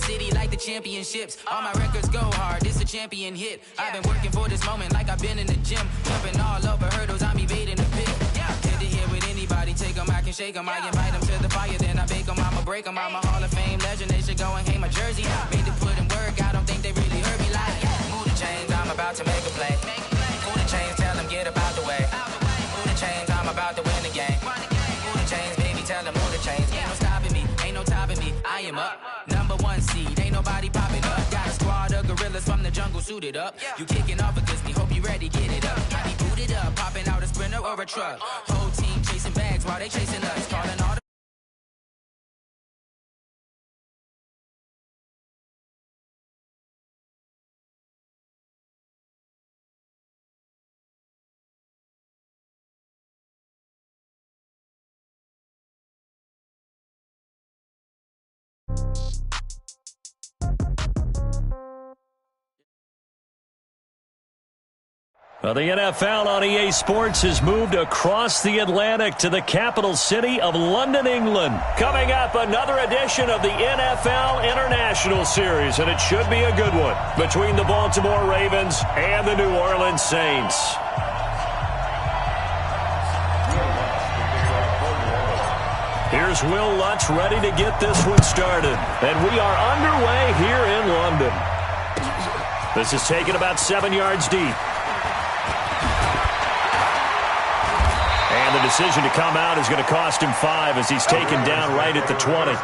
city like the championships. All my records go hard, this a champion hit. I've been working for this moment like I've been in the gym. Jumping all over hurdles, I'm evading the pit. Head to head with anybody, take them, I can shake them. I invite them to the fire, then I bake them, I'ma break them. I'm a Hall of Fame legend, they should go and hang my jersey. Made to put in work, I don't think they really heard me like. Move the chains, I'm about to make a play. Move the chains, tell them get up out the way. Move the chains, I'm about to win the game. Move the chains, baby, tell them move the chains. Ain't no stopping me, ain't no topping me. I am up, #1 seed, ain't nobody popping up. Got a squad of gorillas from the jungle suited up. You kicking off against me, hope you ready, get it up. I be booted up, popping out a Sprinter or a truck. Whole team chasing bags while they chasing us. Calling all the Well, the NFL on EA Sports has moved across the Atlantic to the capital city of London, England. Coming up, another edition of the NFL International Series, and it should be a good one between the Baltimore Ravens and the New Orleans Saints. Here's Will Lutz ready to get this one started, and we are underway here in London. This is taken about 7 yards deep. And the decision to come out is going to cost him 5 as he's taken down right at the 20.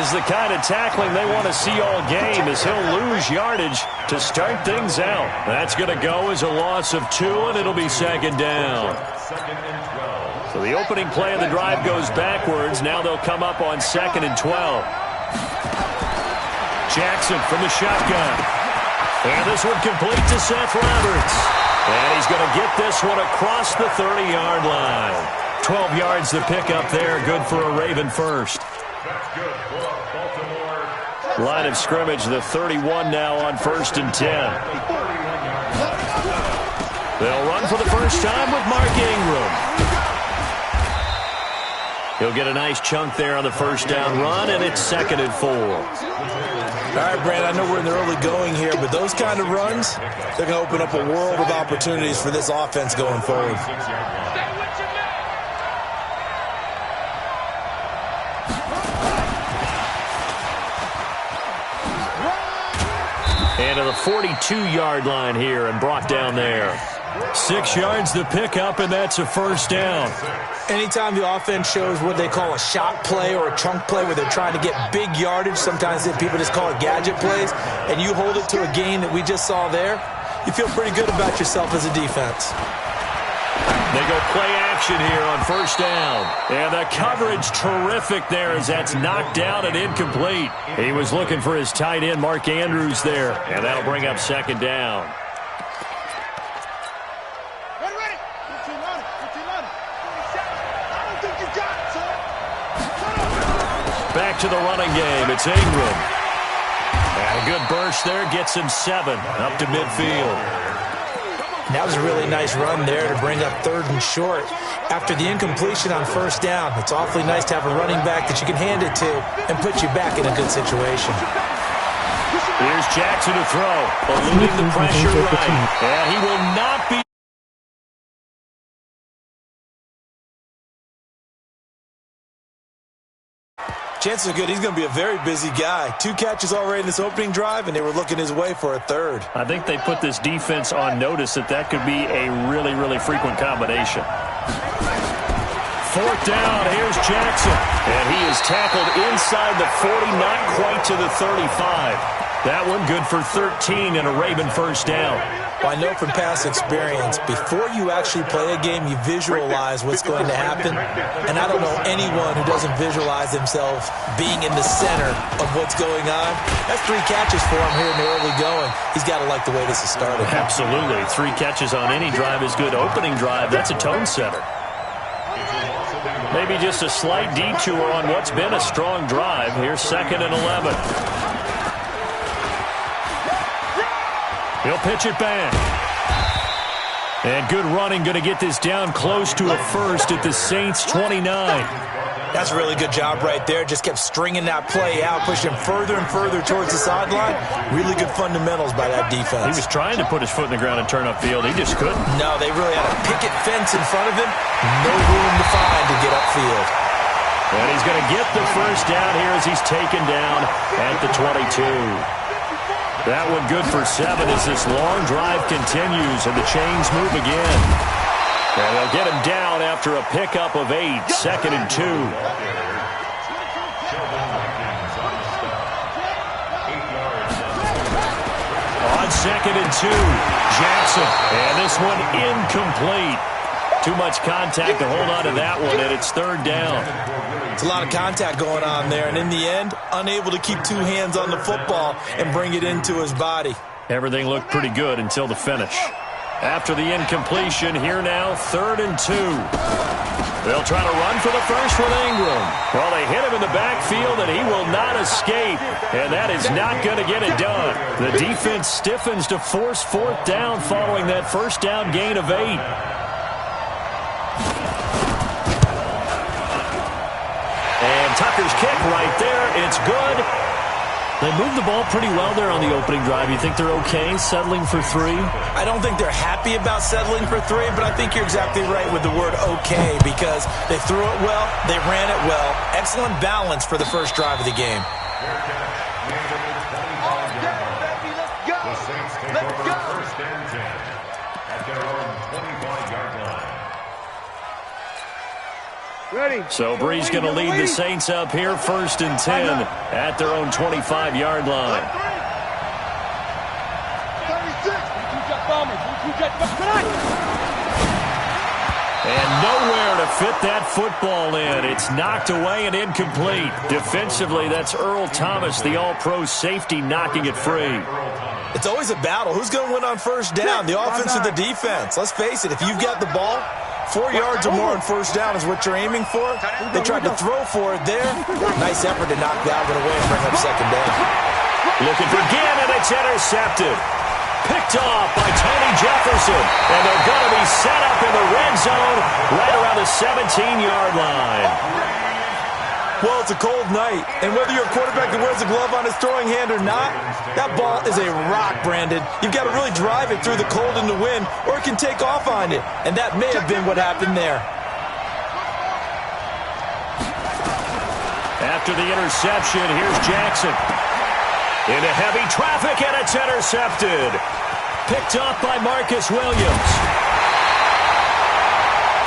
The kind of tackling they want to see all game as he'll lose yardage to start things out. That's going to go as a loss of 2, and it'll be 2nd down. So the opening play of the drive goes backwards. Now they'll come up on 2nd and 12. Jackson from the shotgun. And this one complete to Seth Roberts. And he's going to get this one across the 30-yard line. 12 yards to pick up there. Good for a Raven first. Line of scrimmage, the 31 now on 1st and 10. They'll run for the first time with Mark Ingram. He'll get a nice chunk there on the first down run, and it's 2nd and 4. All right, Brad, I know we're in the early going here, but those kind of runs, they're going to open up a world of opportunities for this offense going forward. And to the 42-yard line here and brought down there. 6 yards to pick up, and that's a first down. Anytime the offense shows what they call a shot play or a chunk play where they're trying to get big yardage, sometimes people just call it gadget plays, and you hold it to a gain that we just saw there, you feel pretty good about yourself as a defense. They go play action here on first down. And the coverage terrific there as that's knocked down and incomplete. He was looking for his tight end, Mark Andrews, there. And that'll bring up 2nd down. Back to the running game. It's Ingram. And a good burst there gets him 7 up to midfield. That was a really nice run there to bring up 3rd and short. After the incompletion on first down, it's awfully nice to have a running back that you can hand it to and put you back in a good situation. Here's Jackson to throw, eluding the pressure right. And he will not be. Chances are good he's going to be a very busy guy. 2 catches already in this opening drive, and they were looking his way for a 3rd. I think they put this defense on notice that could be a really, really frequent combination. 4th down, here's Jackson. And he is tackled inside the 40, not quite to the 35. That one good for 13 and a Raven first down. Well, I know from past experience, before you actually play a game, you visualize what's going to happen. And I don't know anyone who doesn't visualize themselves being in the center of what's going on. That's 3 catches for him here in the early going. He's got to like the way this is started. Absolutely. 3 catches on any drive is good. Opening drive, that's a tone setter. Maybe just a slight detour on what's been a strong drive. Here's 2nd and 11. He'll pitch it back. And good running, going to get this down close to a first at the Saints' 29. That's a really good job right there. Just kept stringing that play out, pushing further and further towards the sideline. Really good fundamentals by that defense. He was trying to put his foot in the ground and turn upfield. He just couldn't. No, they really had a picket fence in front of him. No room to find to get upfield. And he's going to get the first down here as he's taken down at the 22. That one good for 7 as this long drive continues and the chains move again. And they'll get him down after a pickup of 8, 2nd and 2. On 2nd and 2, Jackson. And this one incomplete. Too much contact to hold on to that one, and it's 3rd down. It's a lot of contact going on there, and in the end, unable to keep 2 hands on the football and bring it into his body. Everything looked pretty good until the finish. After the incompletion, here now, 3rd and 2. They'll try to run for the first with Ingram. Well, they hit him in the backfield, and he will not escape, and that is not going to get it done. The defense stiffens to force 4th down following that first down gain of 8. And Tucker's kick right there. It's good. They moved the ball pretty well there on the opening drive. You think they're okay settling for 3? I don't think they're happy about settling for 3, but I think you're exactly right with the word okay because they threw it well, they ran it well. Excellent balance for the first drive of the game. Ready. So Brees going to lead the Saints up here, 1st and 10 at their own 25-yard line. 36. And nowhere to fit that football in. It's knocked away and incomplete. Defensively, that's Earl Thomas, the all-pro safety, knocking it free. It's always a battle. Who's going to win on first down, the offense or the defense? Let's face it, if you've got the ball, 4 yards or more on first down is what you're aiming for. They tried to throw for it there. Nice effort to knock that one away and bring up 2nd down. Looking for Gannon, it's intercepted. Picked off by Tony Jefferson. And they're going to be set up in the red zone right around the 17-yard line. Well, it's a cold night, and whether you're a quarterback that wears a glove on his throwing hand or not, that ball is a rock, Brandon. You've got to really drive it through the cold and the wind, or it can take off on you, and that may have been what happened there. After the interception, here's Jackson. Into heavy traffic, and it's intercepted. Picked up by Marcus Williams.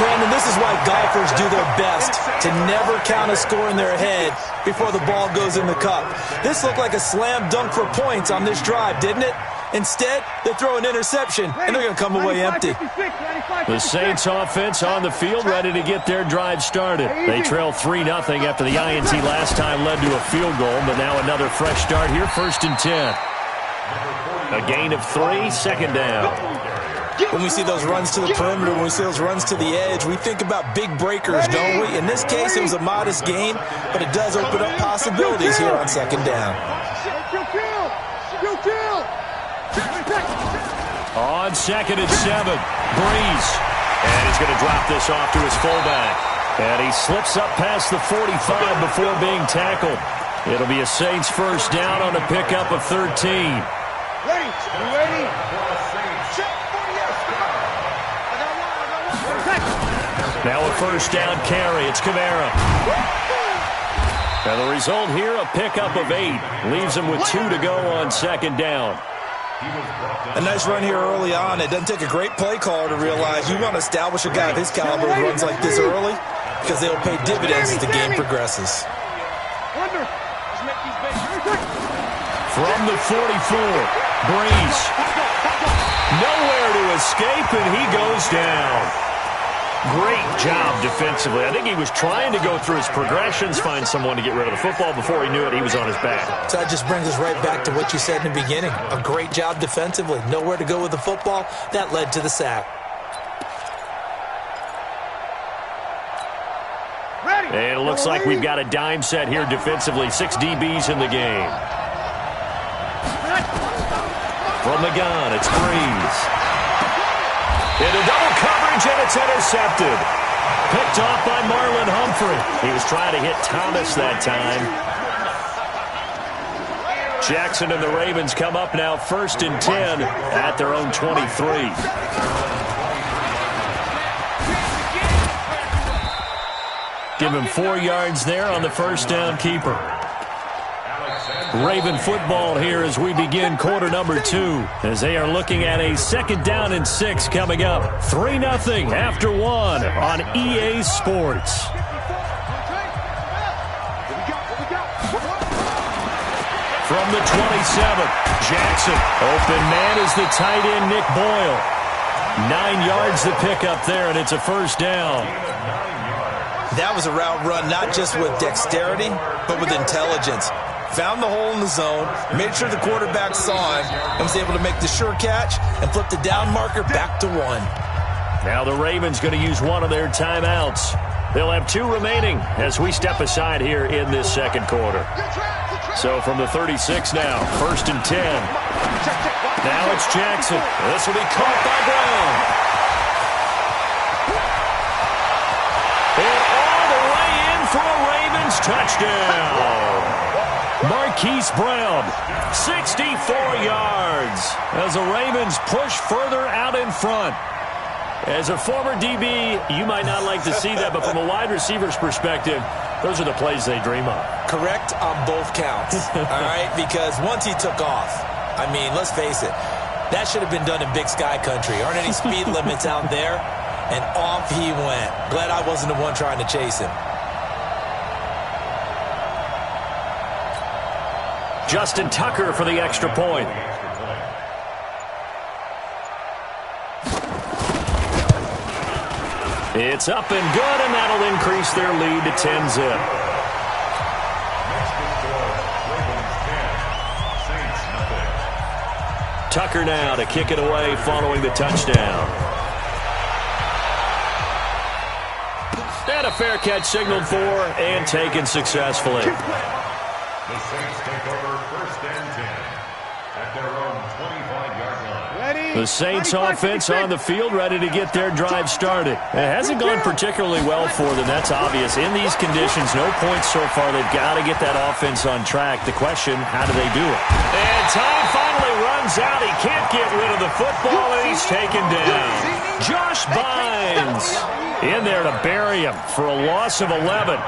Brandon, this is why golfers do their best to never count a score in their head before the ball goes in the cup. This looked like a slam dunk for points on this drive, didn't it? Instead, they throw an interception, and they're going to come away empty. The Saints offense on the field, ready to get their drive started. They trail 3-0 after the INT last time led to a field goal, but now another fresh start here, 1st and 10. A gain of 3, 2nd down. When we see those runs to the perimeter, when we see those runs to the edge, we think about big breakers, don't we? In this case, it was a modest gain, but it does open up possibilities here on 2nd down. On 2nd and 7, Brees. And he's going to drop this off to his fullback. And he slips up past the 45 before being tackled. It'll be a Saints first down on a pickup of 13. Ready? Now a first down carry. It's Kamara. And the result here, a pickup of 8. Leaves him with 2 to go on 2nd down. A nice run here early on. It doesn't take a great play caller to realize you want to establish a guy of his caliber who runs like this early because they'll pay dividends as the game progresses. From the 44, Brees. Nowhere to escape, and he goes down. Great job defensively. I think he was trying to go through his progressions, find someone to get rid of the football. Before he knew it, he was on his back. So that just brings us right back to what you said in the beginning. A great job defensively. Nowhere to go with the football. That led to the sack. And it looks like we've got a dime set here defensively. 6 DBs in the game. From the gun, it's Brees. Into double coverage, and it's intercepted. Picked off by Marlon Humphrey. He was trying to hit Thomas that time. Jackson and the Ravens come up now 1st and 10 at their own 23. Give him 4 yards there on the first down keeper. Raven football here as we begin quarter number 2, as they are looking at a 2nd down and 6 coming up. 3-0 after 1 on EA Sports. From the 27, Jackson. Open man is the tight end, Nick Boyle. 9 yards to pick up there, and it's a first down. That was a route run not just with dexterity, but with intelligence. Found the hole in the zone, made sure the quarterback saw him, and was able to make the sure catch and flip the down marker back to 1. Now the Ravens going to use one of their timeouts. They'll have 2 remaining as we step aside here in this second quarter. So from the 36 now, 1st and 10. Now it's Jackson. This will be caught by Brown. And all the way in for a Ravens touchdown. Marquise Brown, 64 yards as the Ravens push further out in front. As a former DB, you might not like to see that, but from a wide receiver's perspective, those are the plays they dream of. Correct on both counts, all right? Because once he took off, I mean, let's face it, that should have been done in Big Sky Country. Aren't any speed limits out there? And off he went. Glad I wasn't the one trying to chase him. Justin Tucker for the extra point. It's up and good, and that'll increase their lead to 10-zip. Tucker now to kick it away following the touchdown. And a fair catch signaled for and taken successfully. The Saints take over 1st and 10 at their own 25-yard line. The Saints offense on the field, ready to get their drive started. It hasn't gone particularly well for them, that's obvious. In these conditions, no points so far. They've got to get that offense on track. The question, how do they do it? And time finally runs out. He can't get rid of the football, and he's taken down. Josh Bynes in there to bury him for a loss of 11.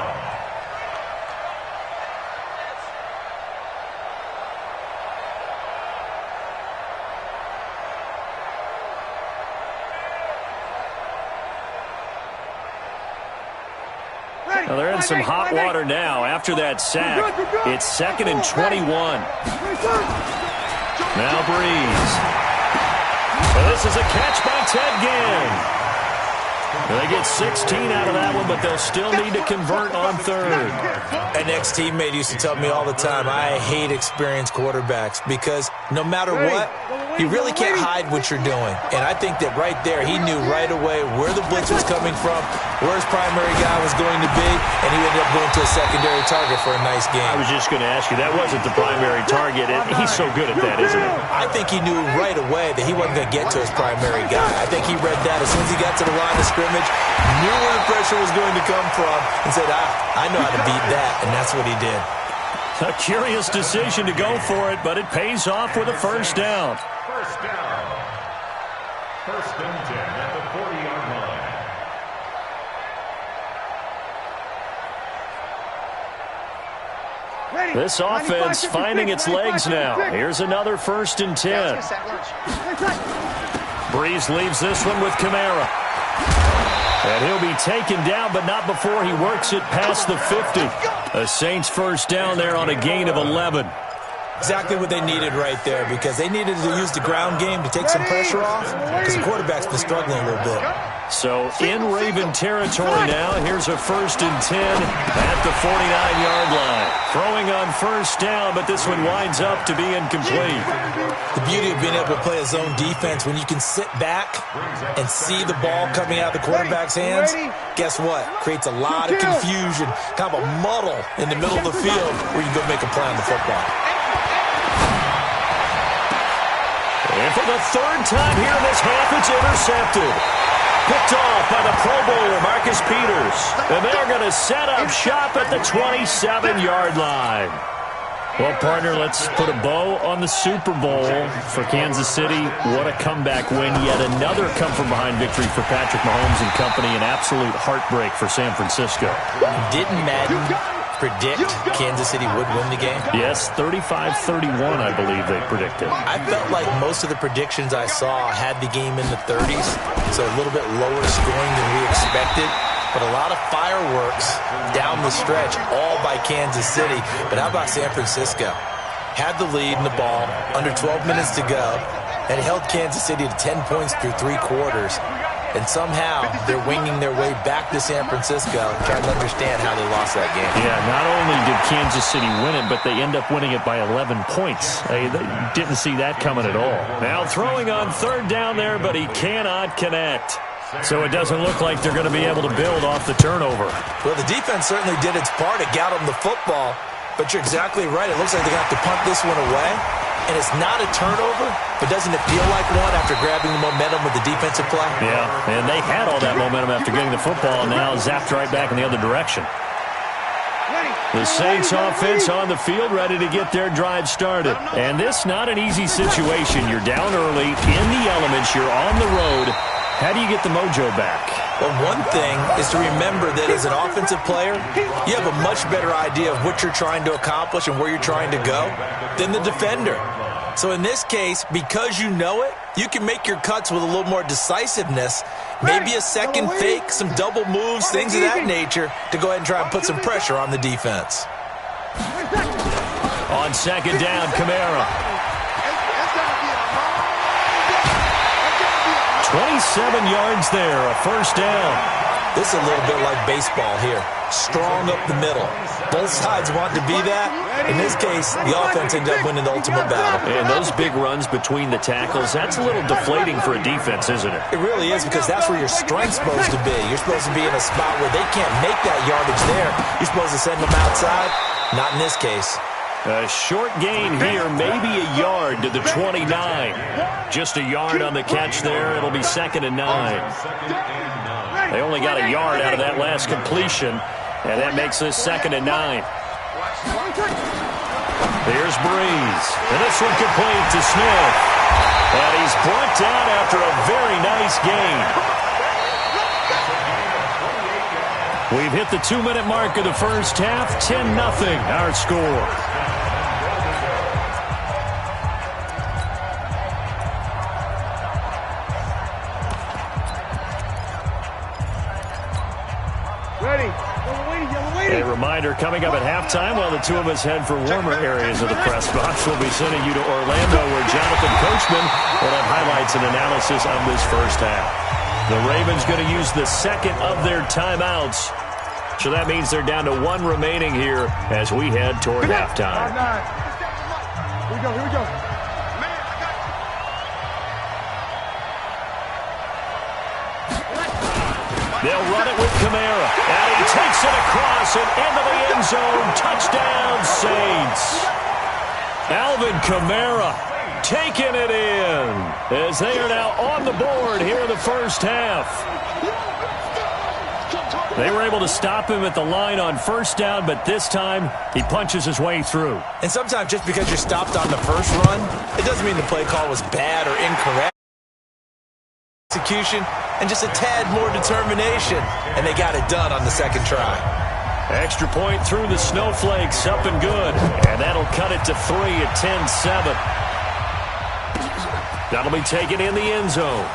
Well, they're in some hot water now after that sack. It's 2nd and 21. Now Brees. Well, this is a catch by Ted Ginn. They get 16 out of that one, but they'll still need to convert on 3rd. An ex-teammate used to tell me all the time, I hate experienced quarterbacks because no matter what, you really can't hide what you're doing. And I think that right there, he knew right away where the blitz was coming from, where his primary guy was going to be, and he ended up going to a secondary target for a nice game. I was just going to ask you, that wasn't the primary target. He's so good at that, isn't he? I think he knew right away that he wasn't going to get to his primary guy. I think he read that as soon as he got to the line of scrimmage, knew where the pressure was going to come from, and said, I know how to beat that, and that's what he did. A curious decision to go for it, but it pays off with a first down. First down. 1st and 10 at the 40-yard line. This offense finding its legs now. Here's another 1st and 10. Brees leaves this one with Kamara. And he'll be taken down, but not before he works it past the 50. A Saints first down there on a gain of 11. Exactly what they needed right there, because they needed to use the ground game to take some pressure off, because the quarterback's been struggling a little bit. So in Raven territory now, here's a 1st and 10 at the 49-yard line. Throwing on first down, but this one winds up to be incomplete. The beauty of being able to play a zone defense, when you can sit back and see the ball coming out of the quarterback's hands, guess what? Creates a lot of confusion, kind of a muddle in the middle of the field where you go make a play on the football. And for the 3rd time here in this half, it's intercepted. Picked off by the Pro Bowler, Marcus Peters. And they're going to set up shop at the 27-yard line. Well, partner, let's put a bow on the Super Bowl for Kansas City. What a comeback win. Yet another come-from-behind victory for Patrick Mahomes and company. An absolute heartbreak for San Francisco. Didn't Madden predict Kansas City would win the game? Yes, 35-31, I believe they predicted. I felt like most of the predictions I saw had the game in the 30s, so a little bit lower scoring than we expected. But a lot of fireworks down the stretch, all by Kansas City. But how about San Francisco? Had the lead in the ball, under 12 minutes to go, and held Kansas City to 10 points through 3 quarters. And somehow they're winging their way back to San Francisco, trying to understand how they lost that game. Yeah, not only did Kansas City win it, but they end up winning it by 11 points. They didn't see that coming at all. Now throwing on 3rd down there, but he cannot connect. So it doesn't look like they're going to be able to build off the turnover. Well, the defense certainly did its part. It got them the football. But you're exactly right. It looks like they're going to have to punt this one away. And it's not a turnover, but doesn't it feel like one after grabbing the momentum with the defensive play? Yeah, and they had all that momentum after getting the football, and now zapped right back in the other direction. The Saints offense on the field, ready to get their drive started. And this not an easy situation. You're down early, in the elements, you're on the road. How do you get the mojo back? Well, one thing is to remember that as an offensive player, you have a much better idea of what you're trying to accomplish and where you're trying to go than the defender. So in this case, because you know it, you can make your cuts with a little more decisiveness, maybe a second fake, some double moves, things of that nature, to go ahead and try and put some pressure on the defense. On 2nd down, Kamara. 27 yards there, a 1st down. This is a little bit like baseball here. Strong up the middle. Both sides want to be that. In this case, the offense ended up winning the ultimate battle. And those big runs between the tackles, that's a little deflating for a defense, isn't it? It really is, because that's where your strength's supposed to be. You're supposed to be in a spot where they can't make that yardage there. You're supposed to send them outside. Not in this case. A short gain here, maybe a yard to the 29. Just a yard on the catch there. It'll be 2nd and 9. They only got a yard out of that last completion, and that makes this 2nd and 9. Here's Breeze, and this one complete to Smith. And he's brought down after a very nice gain. We've hit the 2-minute mark of the first half. 10-0 our score. A reminder, coming up at halftime, while the two of us head for warmer areas of the press box, we'll be sending you to Orlando, where Jonathan Coachman will have highlights and analysis of this first half. The Ravens going to use the 2nd of their timeouts, so that means they're down to 1 remaining here as we head toward halftime. Here we go, here we go. They'll run it with Kamara, and he takes it across and into the end zone. Touchdown, Saints. Alvin Kamara taking it in as they are now on the board here in the first half. They were able to stop him at the line on 1st down, but this time he punches his way through. And sometimes just because you're stopped on the first run, it doesn't mean the play call was bad or incorrect. Execution and just a tad more determination, and they got it done on the 2nd try. Extra point through the snowflakes, up and good. And that'll cut it to 3 at 10-7. That'll be taken in the end zone.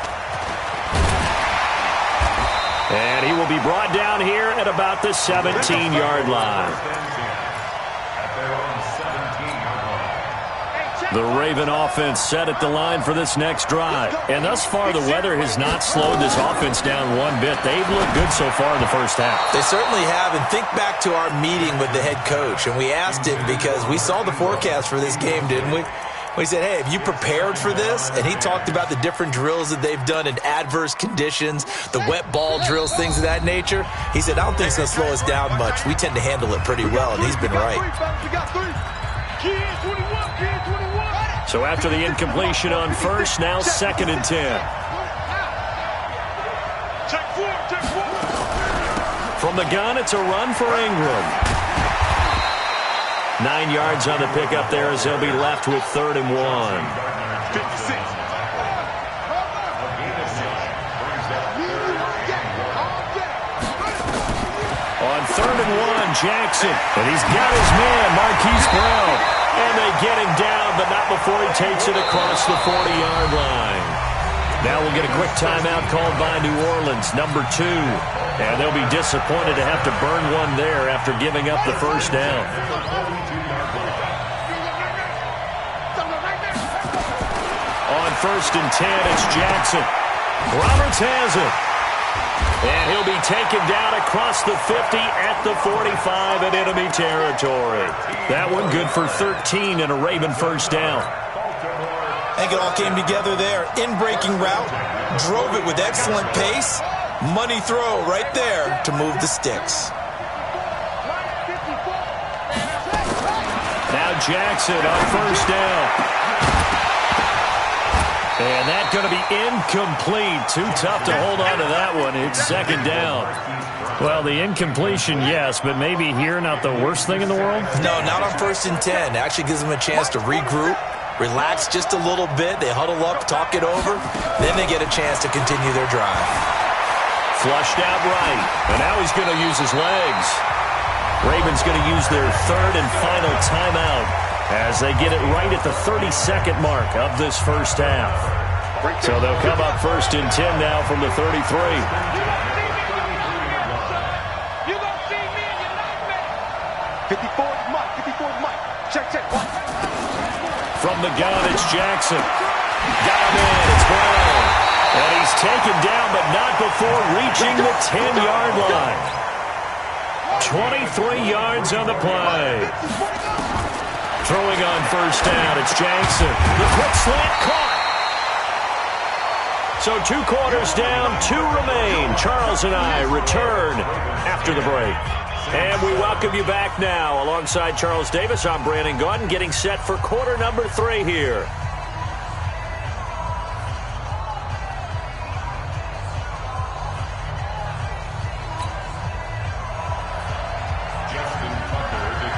And he will be brought down here at about the 17-yard line. The Raven offense set at the line for this next drive. And thus far, the weather has not slowed this offense down one bit. They've looked good so far in the first half. They certainly have. And think back to our meeting with the head coach. And we asked him, because we saw the forecast for this game, didn't we? We said, hey, have you prepared for this? And he talked about the different drills that they've done in adverse conditions, the wet ball drills, things of that nature. He said, I don't think it's going to slow us down much. We tend to handle it pretty well, and he's been right. So after the incompletion on first, now 2nd and 10. From the gun, it's a run for Ingram. 9 yards on the pickup there as they'll be left with 3rd and 1. On 3rd and 1, Jackson. And he's got his man, Marquise Brown. And they get him down, but not before he takes it across the 40-yard line. Now we'll get a quick timeout called by New Orleans, number 2. And they'll be disappointed to have to burn one there after giving up the first down. On 1st and 10, it's Jackson. Roberts has it. And he'll be taken down across the 50 at the 45 in enemy territory. That one good for 13 and a Raven first down. I think it all came together there. In-breaking route, drove it with excellent pace. Money throw right there to move the sticks. Now Jackson on first down. And that's going to be incomplete. Too tough to hold on to that one. It's 2nd down. Well, the incompletion, yes, but maybe here not the worst thing in the world? No, not on 1st and 10. Actually gives them a chance to regroup, relax just a little bit. They huddle up, talk it over. Then they get a chance to continue their drive. Flushed out right. And now he's going to use his legs. Ravens going to use their 3rd and final timeout as they get it right at the 32nd mark of this first half. So they'll come up 1st and 10 now from the 33. From the gun, it's Jackson. Got him in. It's Brown. And he's taken down, but not before reaching the 10-yard line. 23 yards on the play. Throwing on first down, it's Jackson. The quick slant caught. So 2 quarters down, 2 remain. Charles and I return after the break. And we welcome you back now. Alongside Charles Davis, I'm Brandon Gaudin, getting set for quarter number 3 here.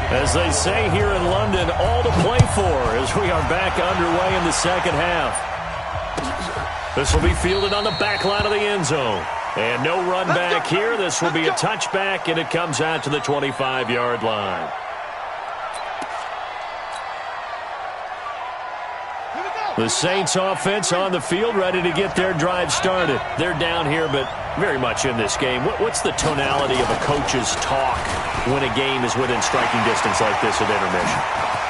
As they say here in London, all to play for as we are back underway in the second half. This will be fielded on the back line of the end zone. And no run back here. This will be a touchback, and it comes out to the 25-yard line. The Saints offense on the field, ready to get their drive started. They're down here, but very much in this game. What's the tonality of a coach's talk when a game is within striking distance like this at intermission?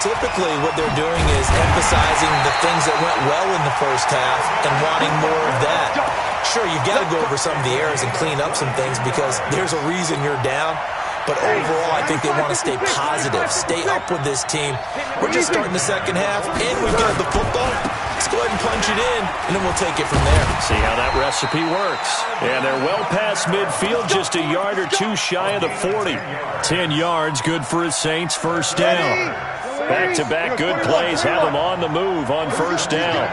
Typically, what they're doing is emphasizing the things that went well in the first half and wanting more of that. Sure, you've got to go over some of the errors and clean up some things because there's a reason you're down. But overall, I think they want to stay positive, stay up with this team. We're just starting the second half, and we've got the football. Let's go ahead and punch it in, and then we'll take it from there. See how that recipe works. And they're well past midfield, just a yard or 2 shy of the 40. 10 yards, good for his Saints first down. Back-to-back good plays have them on the move on first down.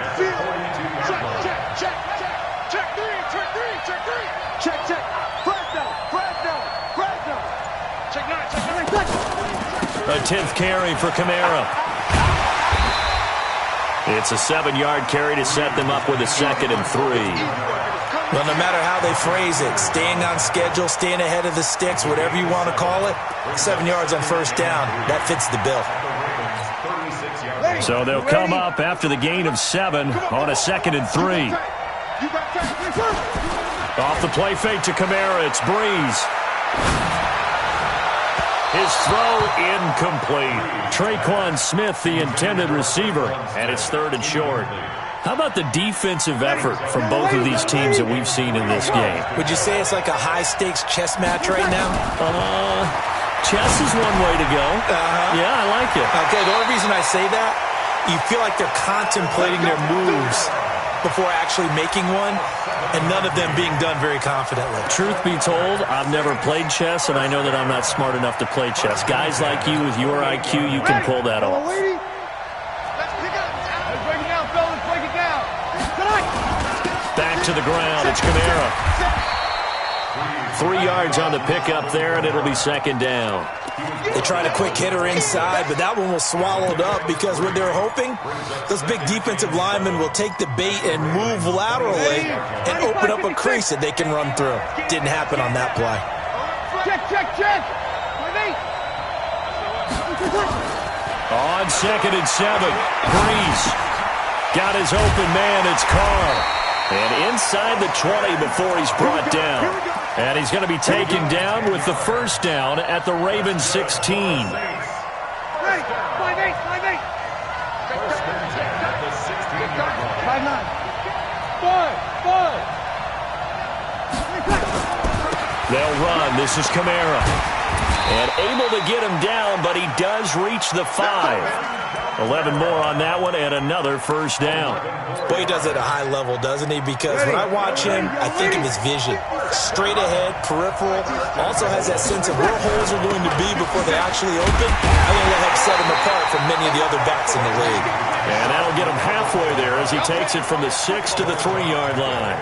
A 10th carry for Kamara. It's a 7-yard carry to set them up with a 2nd and 3. Well, no matter how they phrase it, staying on schedule, staying ahead of the sticks, whatever you want to call it, 7 yards on first down, that fits the bill. So they'll come up after the gain of 7 on a 2nd and 3. Off the play fake to Kamara, it's Breeze. His throw incomplete. Traquan Smith, the intended receiver, and it's 3rd and short. How about the defensive effort from both of these teams that we've seen in this game? Would you say it's like a high-stakes chess match right now? Chess is one way to go. Yeah, I like it. Okay, the only reason I say that, you feel like they're contemplating their moves before actually making one, and none of them being done very confidently. Truth be told, I've never played chess, and I know that I'm not smart enough to play chess. Guys like you with your IQ, you can pull that off. Back to the ground, it's Kamara. 3 yards on the pickup there, and it'll be 2nd down. They tried a quick hitter inside, but that one was swallowed up because what they're hoping, those big defensive linemen will take the bait and move laterally and open up a crease that they can run through. Didn't happen on that play. Check. On 2nd and 7, Breeze got his open man, it's Carr. And inside the 20 before he's brought down. And he's going to be taken down with the 1st down at the Ravens 16. 5-8. First and 10 at the 16-yard line. 5-9. They'll run. This is Kamara. And able to get him down, but he does reach the 5. 11 more on that one, and another 1st down. Well, he does it at a high level, doesn't he? Because when I watch him, I think of his vision. Straight ahead, peripheral. Also has that sense of where holes are going to be before they actually open. I think that helps set him apart from many of the other backs in the league. And that'll get him halfway there as he takes it from the 6 to the 3-yard line.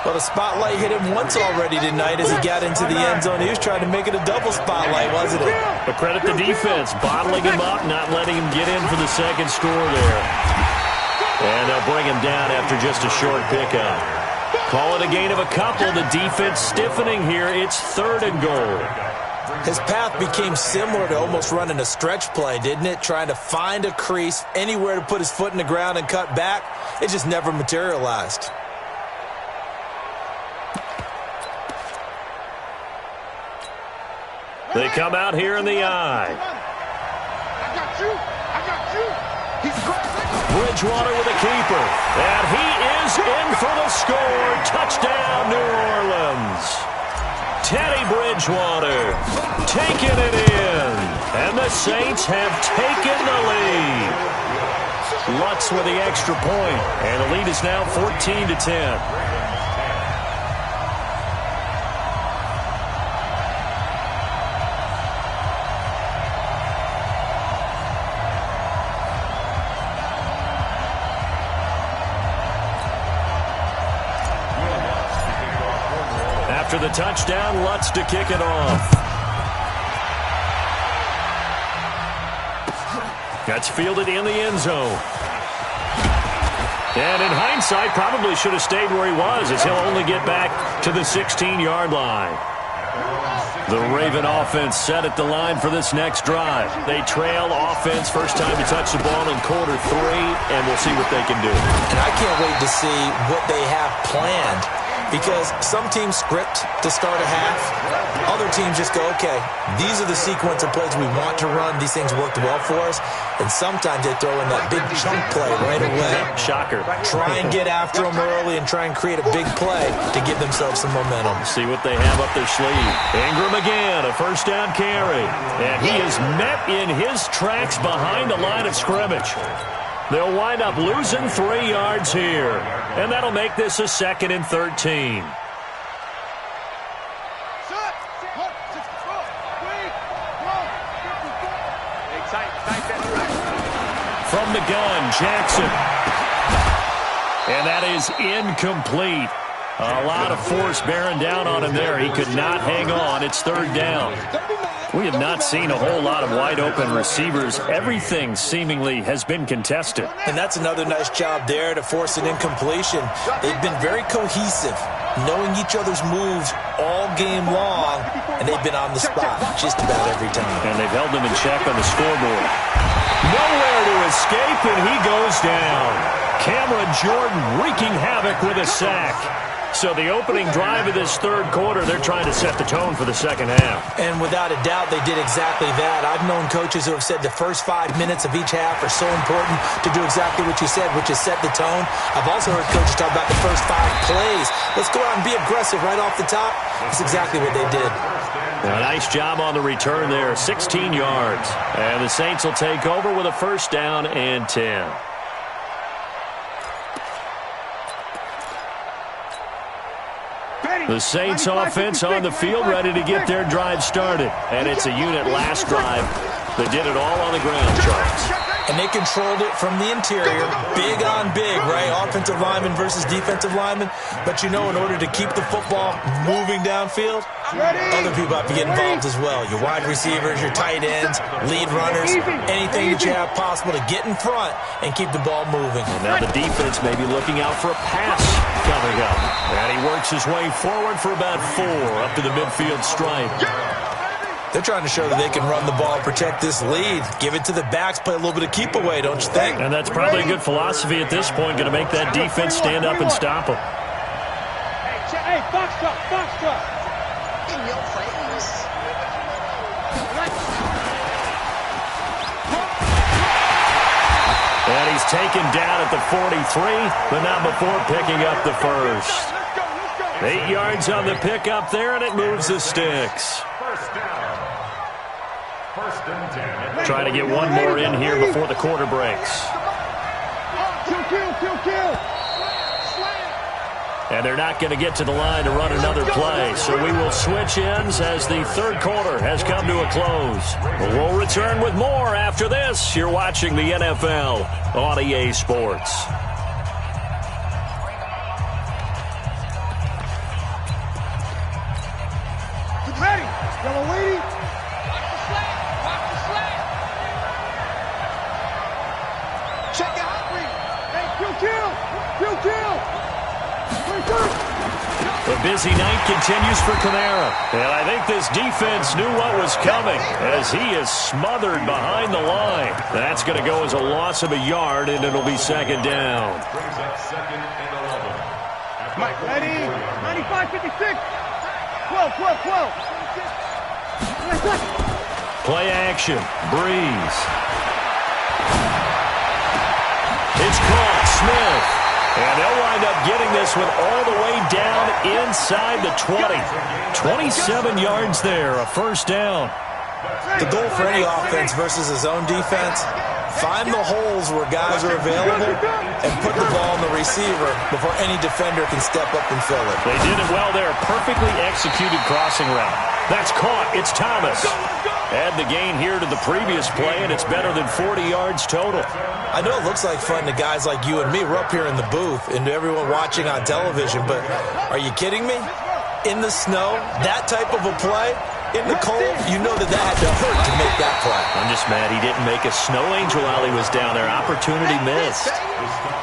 Well, the spotlight hit him once already tonight as he got into the end zone. He was trying to make it a double spotlight, wasn't it? But credit the defense, bottling him up, not letting him get in for the 2nd score there. And they'll bring him down after just a short pickup. Call it a gain of a couple. The defense stiffening here. It's 3rd and goal. His path became similar to almost running a stretch play, didn't it? Trying to find a crease, anywhere to put his foot in the ground and cut back. It just never materialized. They come out here in the eye. I got you. He's Bridgewater with a keeper. And he is in for the score. Touchdown, New Orleans. Teddy Bridgewater taking it in. And the Saints have taken the lead. Lutz with the extra point. And the lead is now 14-10. After the touchdown, Lutz to kick it off. That's fielded in the end zone. And in hindsight, probably should have stayed where he was, as he'll only get back to the 16-yard line. The Raven offense set at the line for this next drive. They trail offense, first time to touch the ball in quarter 3, and we'll see what they can do. And I can't wait to see what they have planned. Because some teams script to start a half. Other teams just go, okay, these are the sequence of plays we want to run. These things worked well for us. And sometimes they throw in that big chunk play right away. Shocker. Try and get after them early and try and create a big play to give themselves some momentum. See what they have up their sleeve. Ingram again, a 1st down carry. And he is met in his tracks behind the line of scrimmage. They'll wind up losing 3 yards here. And that'll make this a 2nd and 13. From the gun, Jackson. And that is incomplete. A lot of force bearing down on him there. He could not hang on. It's 3rd down. We have not seen a whole lot of wide-open receivers. Everything seemingly has been contested. And that's another nice job there to force an incompletion. They've been very cohesive, knowing each other's moves all game long, and they've been on the spot just about every time. And they've held them in check on the scoreboard. Nowhere to escape, and he goes down. Cameron Jordan wreaking havoc with a sack. So the opening drive of this third quarter, they're trying to set the tone for the second half. And without a doubt, they did exactly that. I've known coaches who have said the first 5 minutes of each half are so important to do exactly what you said, which is set the tone. I've also heard coaches talk about the first 5 plays. Let's go out and be aggressive right off the top. That's exactly what they did. A nice job on the return there, 16 yards. And the Saints will take over with a first down and 10. The Saints offense on the field, ready to get their drive started. And it's a unit last drive that did it all on the ground, Charles. And they controlled it from the interior, big on big, right? Offensive lineman versus defensive lineman. But you know, in order to keep the football moving downfield, other people have to get involved as well. Your wide receivers, your tight ends, lead runners, anything that you have possible to get in front and keep the ball moving. And now the defense may be looking out for a pass coming up. And he works his way forward for about 4 up to the midfield stripe. They're trying to show that they can run the ball, protect this lead, give it to the backs, play a little bit of keep away, don't you think? And that's probably a good philosophy at this point, going to make that defense stand up and stop them. Hey, box truck. In your face. And he's taken down at the 43, but not before picking up the first. 8 yards on the pickup there, and it moves the sticks. First down. First and 10. Trying to get one more in here before the quarter breaks. Kill. And they're not going to get to the line to run another play, so we will switch ends as the third quarter has come to a close. We'll return with more after this. You're watching the NFL on EA Sports. Ready. Yellow lady. Check it out, Hey, kill. The busy night continues for Kamara. And I think this defense knew what was coming as he is smothered behind the line. That's going to go as a loss of a yard, and it'll be second down. Brings up second and 11. Mike, ready. 95-56. 12. Play action. Breeze. It's caught. Smith. And they'll wind up getting this one all the way down inside the 20. 27 yards there, a first down. The goal for any offense versus a zone defense, find the holes where guys are available and put the ball on the receiver before any defender can step up and fill it. They did it well there. Perfectly executed crossing route. That's caught. It's Thomas. Add the gain here to the previous play, and it's better than 40 yards total. I know it looks like fun to guys like you and me. We're up here in the booth and to everyone watching on television, but are you kidding me? In the snow, that type of a play, in the cold, you know that had to hurt to make that play. I'm just mad he didn't make a snow angel while he was down there. Opportunity missed.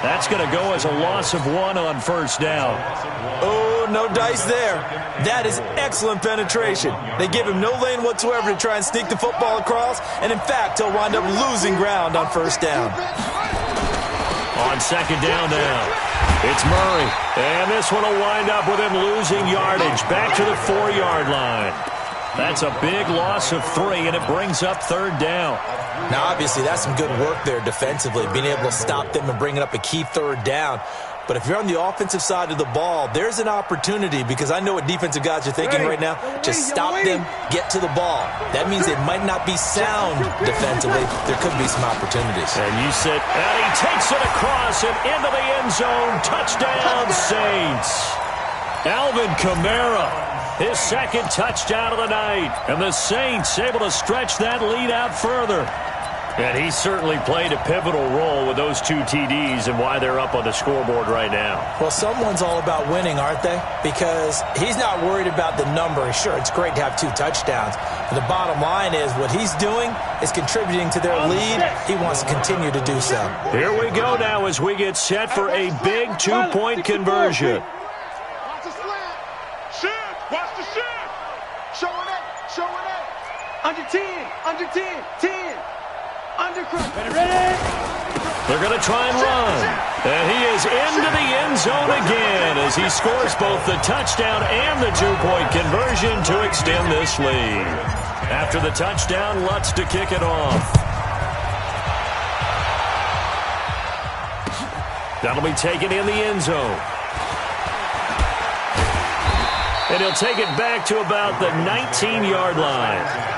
That's going to go as a loss of 1 on first down. Oh, no dice there. That is excellent penetration. They give him no lane whatsoever to try and sneak the football across, and in fact, he'll wind up losing ground on first down. On second down now, it's Murray. And this one will wind up with him losing yardage back to the 4-yard line. That's a big loss of 3, and it brings up third down. Now, obviously, that's some good work there defensively, being able to stop them and bringing up a key third down. But if you're on the offensive side of the ball, there's an opportunity, because I know what defensive guys are thinking right now. Just stop them, get to the ball. That means they might not be sound defensively. There could be some opportunities. And you said, and he takes it across and into the end zone. Touchdown, Saints. Alvin Kamara, his second touchdown of the night. And the Saints able to stretch that lead out further. And he certainly played a pivotal role with those 2 TDs and why they're up on the scoreboard right now. Well, someone's all about winning, aren't they? Because he's not worried about the number. Sure, it's great to have 2 touchdowns. But the bottom line is what he's doing is contributing to their lead. He wants to continue to do so. Here we go now as we get set for a big 2-point conversion. Watch the slant. Watch the shift. Showing up. Under 10. 10. Undercut. Ready. They're going to try and run. And he is into the end zone again as he scores both the touchdown and the two-point conversion to extend this lead. After the touchdown, Lutz to kick it off. That'll be taken in the end zone. And he'll take it back to about the 19-yard line.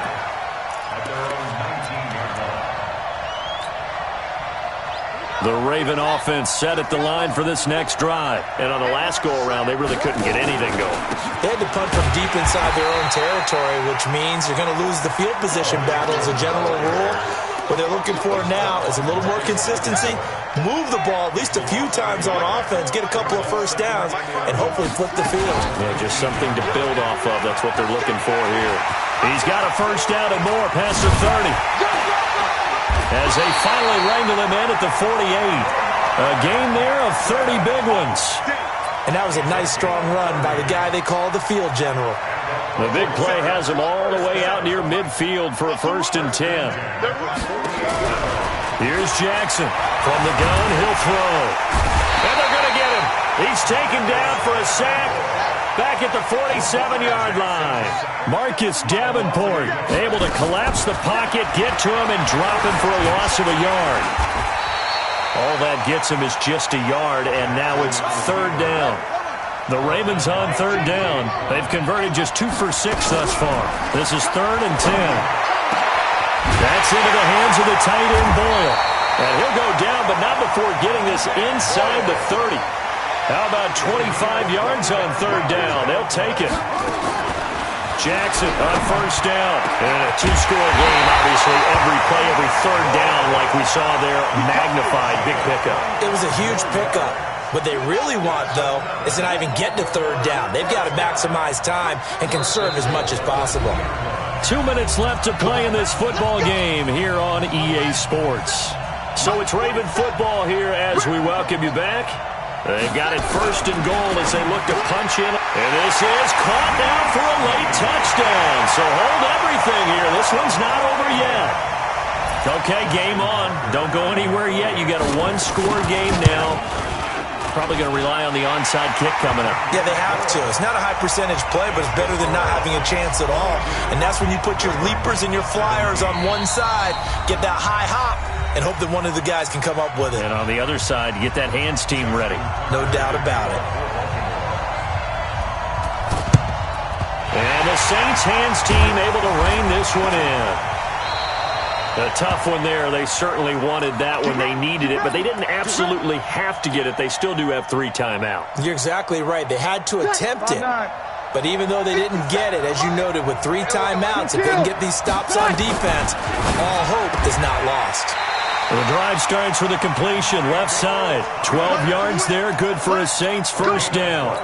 The Raven offense set at the line for this next drive. And on the last go-around, they really couldn't get anything going. They had to punt from deep inside their own territory, which means you're going to lose the field position battle as a general rule. What they're looking for now is a little more consistency, move the ball at least a few times on offense, get a couple of first downs, and hopefully flip the field. Yeah, just something to build off of. That's what they're looking for here. He's got a first down and more past the 30. As they finally wrangle him in at the 48. A gain there of 30 big ones. And that was a nice, strong run by the guy they call the field general. The big play has him all the way out near midfield for a 1st and 10. Here's Jackson. From the gun, he'll throw. And they're going to get him. He's taken down for a sack. Back at the 47-yard line. Marcus Davenport able to collapse the pocket, get to him, and drop him for a loss of a yard. All that gets him is just a yard, and now it's 3rd down. The Ravens on 3rd down. They've converted just 2 for 6 thus far. This is 3rd and 10. That's into the hands of the tight end, Boyle. And he'll go down, but not before getting this inside the 30. How about 25 yards on 3rd down? They'll take it. Jackson on 1st down. And a 2-score game, obviously. Every play, every 3rd down, like we saw there, magnified. Big pickup. It was a huge pickup. What they really want, though, is to not even get to 3rd down. They've got to maximize time and conserve as much as possible. 2 minutes left to play in this football game here on EA Sports. So it's Raven football here as we welcome you back. They've got it 1st and goal as they look to punch in. And this is caught now for a late touchdown. So hold everything here. This one's not over yet. Okay, game on. Don't go anywhere yet. You got a 1-score game now. Probably going to rely on the onside kick coming up. Yeah, they have to. It's not a high percentage play, but it's better than not having a chance at all. And that's when you put your leapers and your flyers on one side, get that high hop, and hope that one of the guys can come up with it. And on the other side, get that hands team ready. No doubt about it. And the Saints hands team able to rein this one in. A tough one there. They certainly wanted that when they needed it, but they didn't absolutely have to get it. They still do have 3 timeouts. You're exactly right. They had to attempt it. But even though they didn't get it, as you noted, with 3 timeouts, if they can get these stops on defense, all hope is not lost. The drive starts with a completion, left side. 12 yards there, good for a Saints 1st down.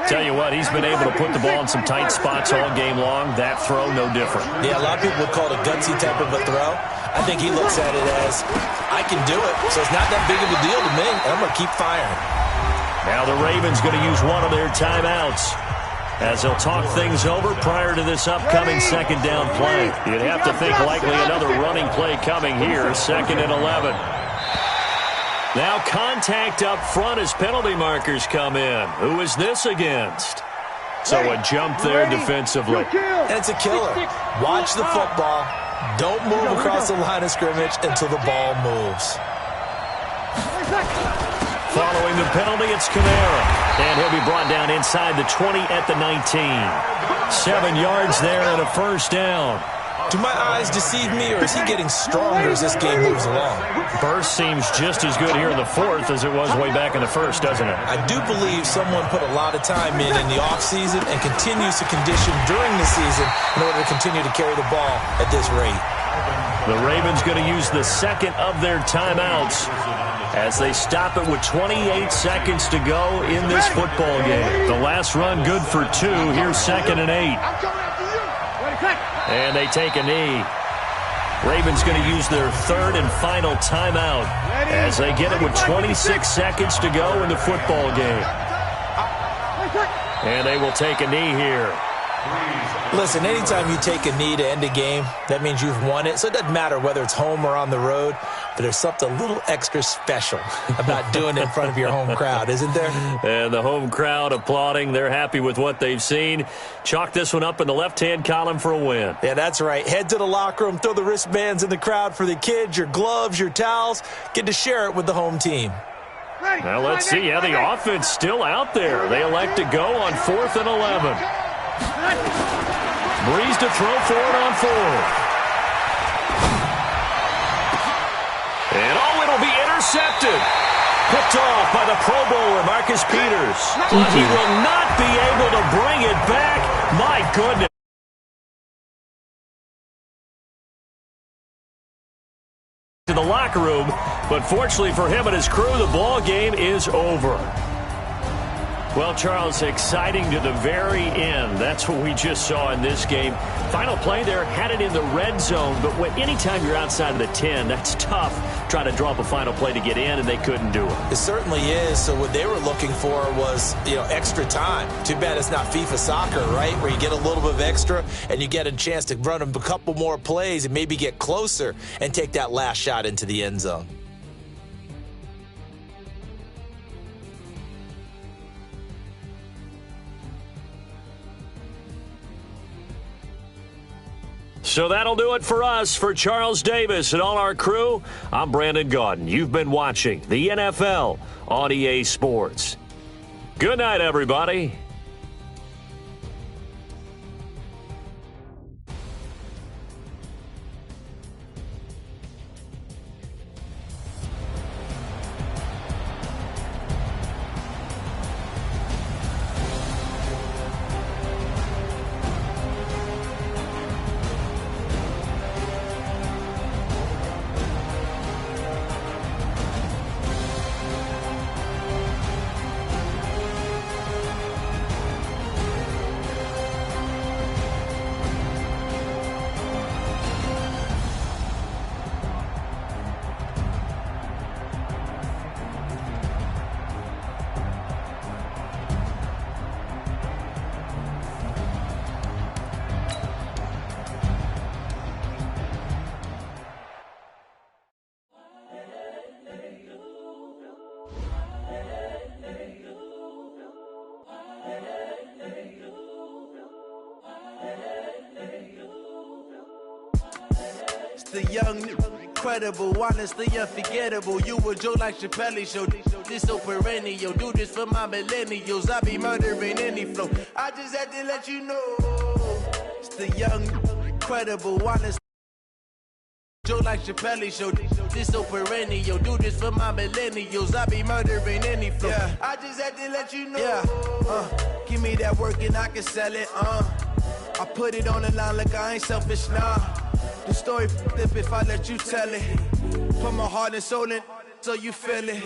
Tell you what, he's been able to put the ball in some tight spots all game long. That throw, no different. Yeah, a lot of people would call it a gutsy type of a throw. I think he looks at it as, I can do it, so it's not that big of a deal to me, and I'm going to keep firing. Now the Ravens going to use one of their timeouts as they'll talk things over prior to this upcoming 2nd down play. You'd have to think likely another running play coming here, 2nd and 11. Now contact up front as penalty markers come in. Who is this against? So a jump there defensively. And it's a killer. Watch the football. Don't move across the line of scrimmage until the ball moves. Following the penalty, it's Kamara. And he'll be brought down inside the 20 at the 19. 7 yards there and a 1st down. Do my eyes deceive me, or is he getting stronger as this game moves along? Burst seems just as good here in the 4th as it was way back in the 1st, doesn't it? I do believe someone put a lot of time in the offseason and continues to condition during the season in order to continue to carry the ball at this rate. The Ravens going to use the 2nd of their timeouts as they stop it with 28 seconds to go in this football game. The last run good for 2. Here's 2nd and 8. And they take a knee. Ravens going to use their 3rd and final timeout as they get it with 26 seconds to go in the football game. And they will take a knee here. Listen, anytime you take a knee to end a game, that means you've won it. So it doesn't matter whether it's home or on the road. but there's something a little extra special about doing it in front of your home crowd, isn't there? And the home crowd applauding. They're happy with what they've seen. Chalk this one up in the left-hand column for a win. Yeah, that's right. Head to the locker room, throw the wristbands in the crowd for the kids, your gloves, your towels. Get to share it with the home team. Now let's see. Yeah, the offense still out there. They elect to go on 4th and 11. Breeze to throw for it on 4th. And it'll be intercepted. Picked off by the Pro Bowler, Marcus Peters. But he will not be able to bring it back. My goodness. To the locker room, but fortunately for him and his crew, the ball game is over. Well, Charles, exciting to the very end. That's what we just saw in this game. Final play there, had it in the red zone, but anytime you're outside of the 10, that's tough trying to draw up a final play to get in, and they couldn't do it. It certainly is. So what they were looking for was, extra time. Too bad it's not FIFA soccer, right, where you get a little bit of extra and you get a chance to run a couple more plays and maybe get closer and take that last shot into the end zone. So that'll do it for us. For Charles Davis and all our crew, I'm Brandon Gaudin. You've been watching the NFL on EA Sports. Good night, everybody. The young, incredible, honestly unforgettable. You a joke like Chappelle Show. This so perennial. Do this for my millennials. I be murdering any flow. I just had to let you know. It's the young, incredible, honest. Joke like Chappelle Show. This so perennial. Do this for my millennials. I be murdering any flow. Yeah. I just had to let you know. Yeah. Give me that work and I can sell it. I put it on the line like I ain't selfish, nah. The story flip if I let you tell it. Put my heart and soul in so you feel it.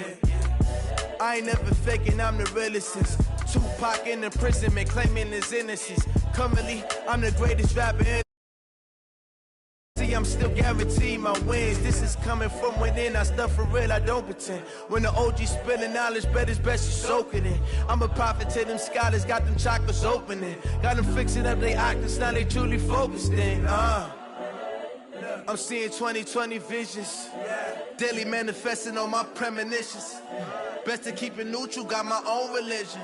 I ain't never faking, I'm the realest since Tupac in imprisonment, claiming his innocence. Currently, I'm the greatest rapper in. See, I'm still guaranteed my wins. This is coming from within. I stuff for real, I don't pretend. When the OG spilling knowledge, bet it's best you soak it in. I'm a prophet to them scholars, got them chakras opening. Got them fixing up they octaves, now they truly focused in. I'm seeing 2020 visions. Daily manifesting on my premonitions. Best to keep it neutral, got my own religion.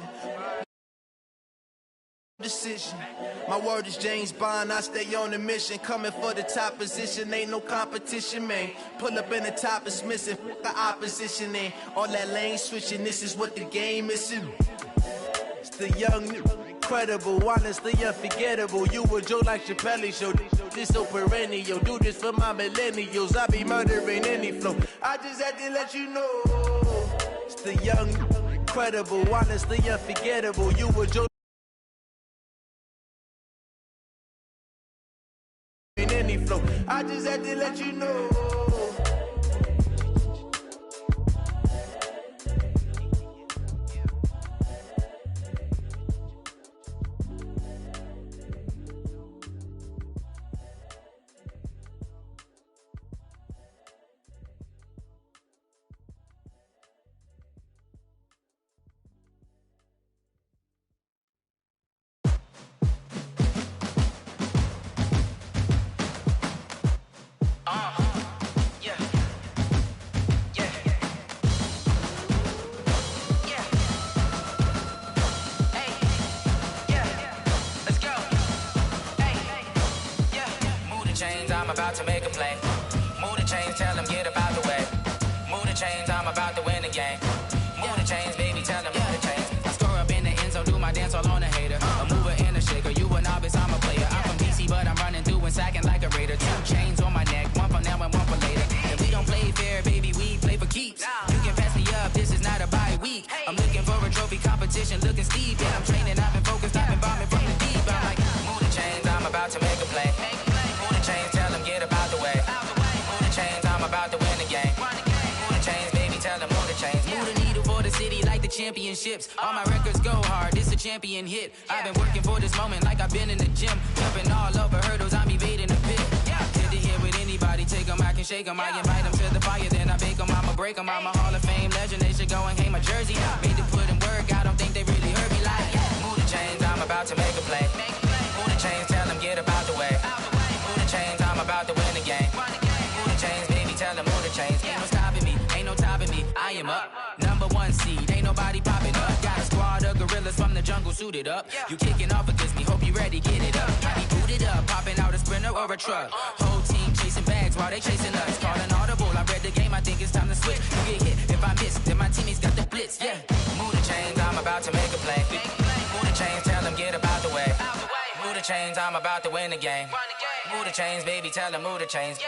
Decision. My word is James Bond, I stay on a mission. Coming for the top position, ain't no competition, man. Pull up in the top is missing, the opposition in. All that lane switching, this is what the game is. It's the young, incredible, honestly unforgettable. You a joke like Chappelle Show. This so perennial. Do this for my millennials. I be murdering any flow. I just had to let you know. It's the young, incredible, honestly unforgettable. You a joke. Any flow. I just had to let you know. about to win the game. Move the chains, baby, tell them move the chains. I score up in the end zone, do my dance all on a hater. A mover and a shaker, you a novice, I'm a player. I'm from DC, but I'm running through and sacking like a raider. 2 chains on my neck, one for now and one for later. If we don't play fair, baby, we play for keeps. You can pass me up, this is not a bye week. I'm looking for a trophy competition, looking steep. Yeah, I'm training, I've been focused, I've been bombing from the deep. I'm like, move the chains, I'm about to make a play. Move the chains, tell them get about the way. Move the chains, I'm about to win the game. Move the chains, baby, tell them move the chains. Move the needle for the city like the championships. All my records go hard, this a champion hit. I've been working for this moment like I've been in the gym. Jumping all over hurdles, I'm evading the pit. Good to hear with anybody, take them, I can shake them. I invite them to the fire, then I bake them, I'ma break them. I'm a Hall of Fame legend, they should go and hang my jersey. Made to put in work, I don't think they really heard me like, move the chains, I'm about to make a play. Move the chains, tell them get about the way. Move the chains, I'm about to win the game. Move the chains, baby, tell them move the chains. Ain't no stopping me, ain't no topping me, I am up. #1 seed, ain't nobody popping up. Got a squad of gorillas from the jungle suited up. You kicking off against me, hope you ready, get it up. I be booted up, popping out a Sprinter or a truck. Whole team chasing bags while they chasing us. Calling audible, I read the game, I think it's time to switch. You get hit, if I miss, then my teammates got the blitz, yeah. Move the chains, I'm about to make a play. Move the chains, tell them get about the way. Move the chains, I'm about to win the game. Move the chains, baby, tell them move the chains.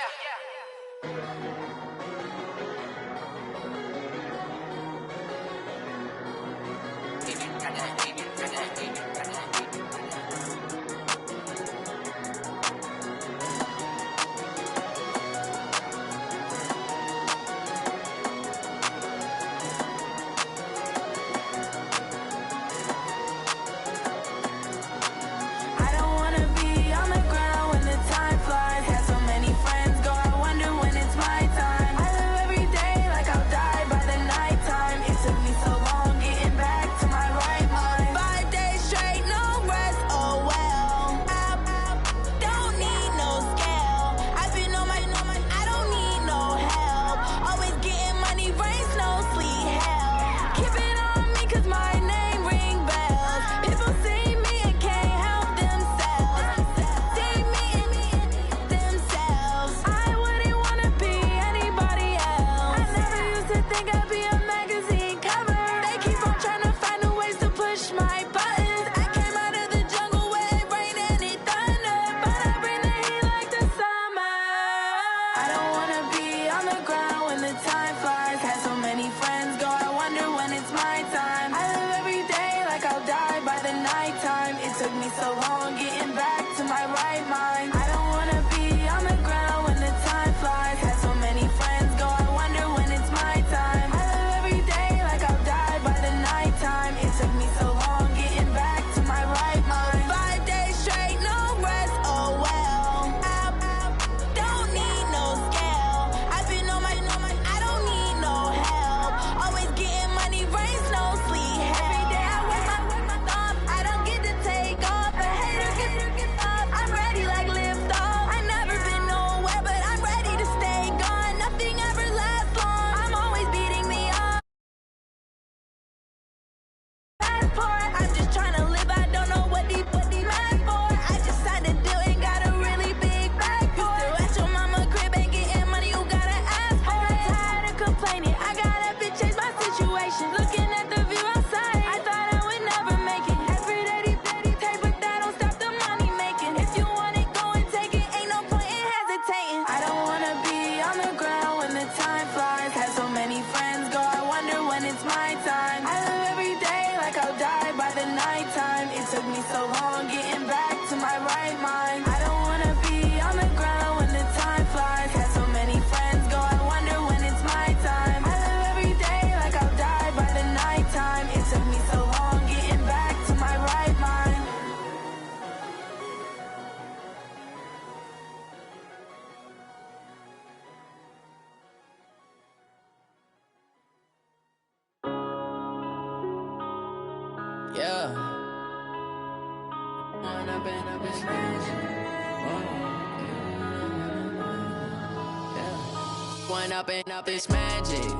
Up is magic.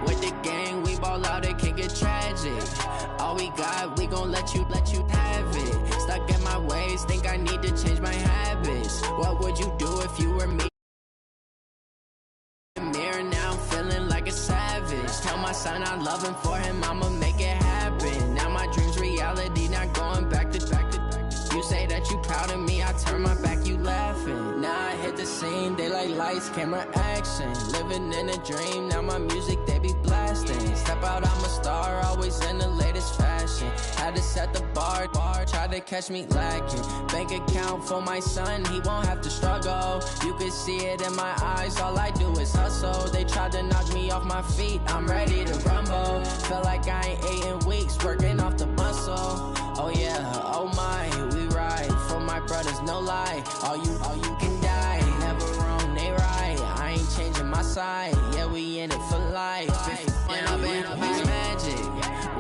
With the gang, we ball out, it can get tragic. All we got, we gon' let you have it. Stuck in my ways, think I need to change my habits. What would you do if you were me? Mirror now, I'm feeling like a savage. Tell my son I'm loving for him, I'ma make it happen. Now my dream's reality, not going back to. You say that you proud of me, I turn my back, you laughing. Now I hit the scene, daylight lights, camera action. Living in a dream, now my music, they be blasting. Step out, I'm a star, always in the latest fashion. Had to set the bar, try to catch me lacking. Bank account for my son, he won't have to struggle. You can see it in my eyes, all I do is hustle. They tried to knock me off my feet, I'm ready to rumble. Feel like I ain't ate in weeks, working off the muscle. Oh yeah, oh my, we ride for my brothers, no lie. All you can die, never wrong, they right. I ain't changing my side, yeah, we in it for life. When up it's magic.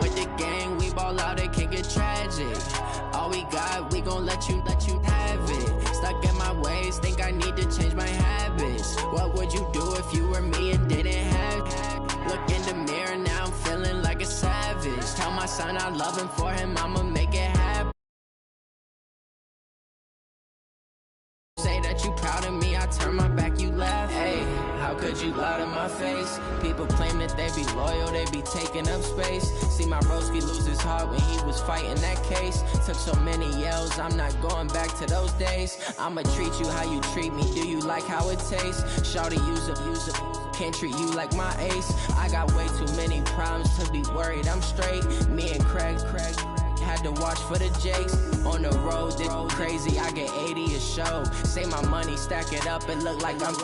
With the gang, we ball out, it can get tragic. All we got, we gon' let you have it. Stuck in my ways, think I need to change my habits. What would you do if you were me and didn't have it? Look in the mirror, now I'm feeling like a savage. Tell my son I'm loving for him, I'ma make it happen. Say that you proud of me, I turn my back, you laugh. Hey, how could you lie to my face? People claim that they be loyal, they be taking up space. See my broski lose his heart when he was fighting that case. Took so many yells, I'm not going back to those days. I'ma treat you how you treat me, do you like how it tastes? Shawty, use up, can't treat you like my ace. I got way too many problems to be worried, I'm straight. Me and Craig had to watch for the Jakes. On the road, this crazy, I get 80 a show. Say my money, stack it up, it look like I'm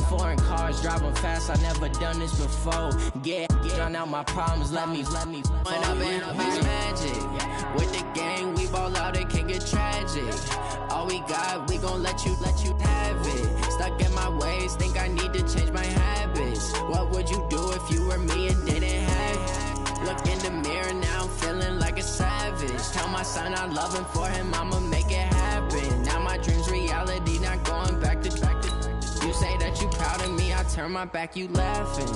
foreign cars, driving fast, I never done this before. Drown out my problems, let me When up it's magic. With the gang, we ball out, it can get tragic. All we got, we gon' let you have it. Stuck in my ways, think I need to change my habits. What would you do if you were me and didn't have it? Look in the mirror, now I'm feeling like a savage. Tell my son I'm loving for him, I'ma make it happen. Now my dream's reality, not going back to. You say that you proud of me, I turn my back, you laughing.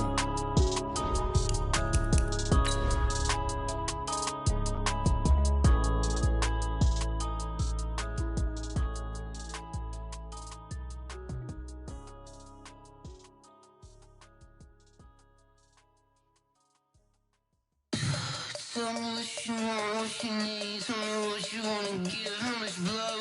Tell me what you want, what you need. Tell me what you wanna give. How much blood